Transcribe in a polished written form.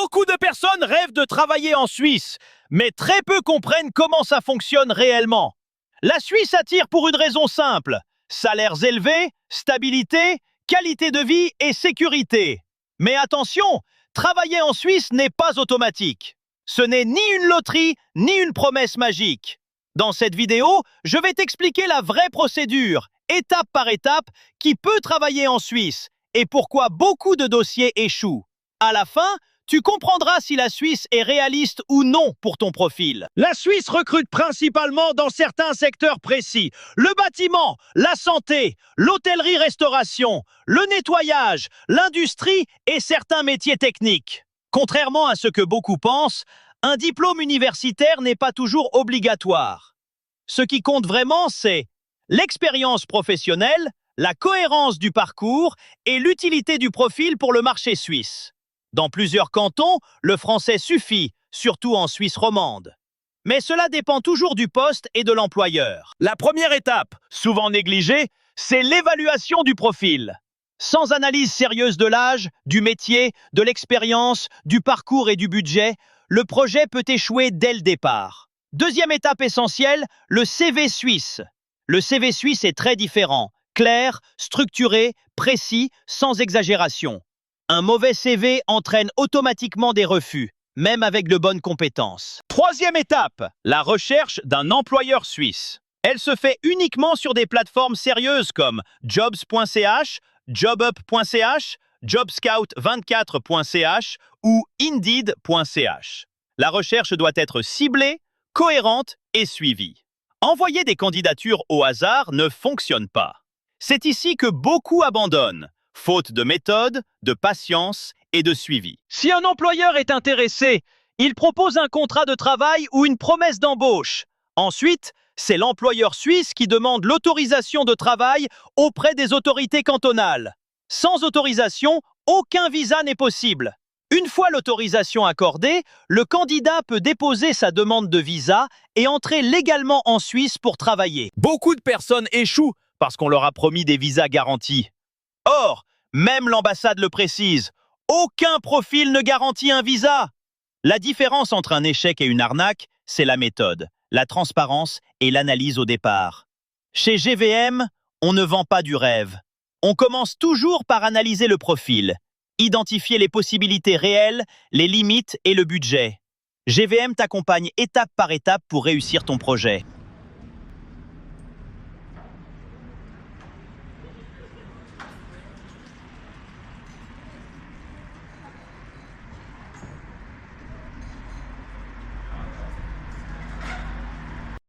Beaucoup de personnes rêvent de travailler en Suisse, mais très peu comprennent comment ça fonctionne réellement. La Suisse attire pour une raison simple: salaires élevés, stabilité, qualité de vie et sécurité. Mais attention, travailler en Suisse n'est pas automatique. Ce n'est ni une loterie, ni une promesse magique. Dans cette vidéo, je vais t'expliquer la vraie procédure, étape par étape, qui peut travailler en Suisse et pourquoi beaucoup de dossiers échouent. À la fin, tu comprendras si la Suisse est réaliste ou non pour ton profil. La Suisse recrute principalement dans certains secteurs précis: le bâtiment, la santé, l'hôtellerie-restauration, le nettoyage, l'industrie et certains métiers techniques. Contrairement à ce que beaucoup pensent, un diplôme universitaire n'est pas toujours obligatoire. Ce qui compte vraiment, c'est l'expérience professionnelle, la cohérence du parcours et l'utilité du profil pour le marché suisse. Dans plusieurs cantons, le français suffit, surtout en Suisse romande. Mais cela dépend toujours du poste et de l'employeur. La première étape, souvent négligée, c'est l'évaluation du profil. Sans analyse sérieuse de l'âge, du métier, de l'expérience, du parcours et du budget, le projet peut échouer dès le départ. Deuxième étape essentielle, le CV suisse. Le CV suisse est très différent, clair, structuré, précis, sans exagération. Un mauvais CV entraîne automatiquement des refus, même avec de bonnes compétences. Troisième étape, la recherche d'un employeur suisse. Elle se fait uniquement sur des plateformes sérieuses comme jobs.ch, jobup.ch, jobscout24.ch ou indeed.ch. La recherche doit être ciblée, cohérente et suivie. Envoyer des candidatures au hasard ne fonctionne pas. C'est ici que beaucoup abandonnent, faute de méthode, de patience et de suivi. Si un employeur est intéressé, il propose un contrat de travail ou une promesse d'embauche. Ensuite, c'est l'employeur suisse qui demande l'autorisation de travail auprès des autorités cantonales. Sans autorisation, aucun visa n'est possible. Une fois l'autorisation accordée, le candidat peut déposer sa demande de visa et entrer légalement en Suisse pour travailler. Beaucoup de personnes échouent parce qu'on leur a promis des visas garantis. Or, même l'ambassade le précise, aucun profil ne garantit un visa. La différence entre un échec et une arnaque, c'est la méthode, la transparence et l'analyse au départ. Chez GVM, on ne vend pas du rêve. On commence toujours par analyser le profil, identifier les possibilités réelles, les limites et le budget. GVM t'accompagne étape par étape pour réussir ton projet.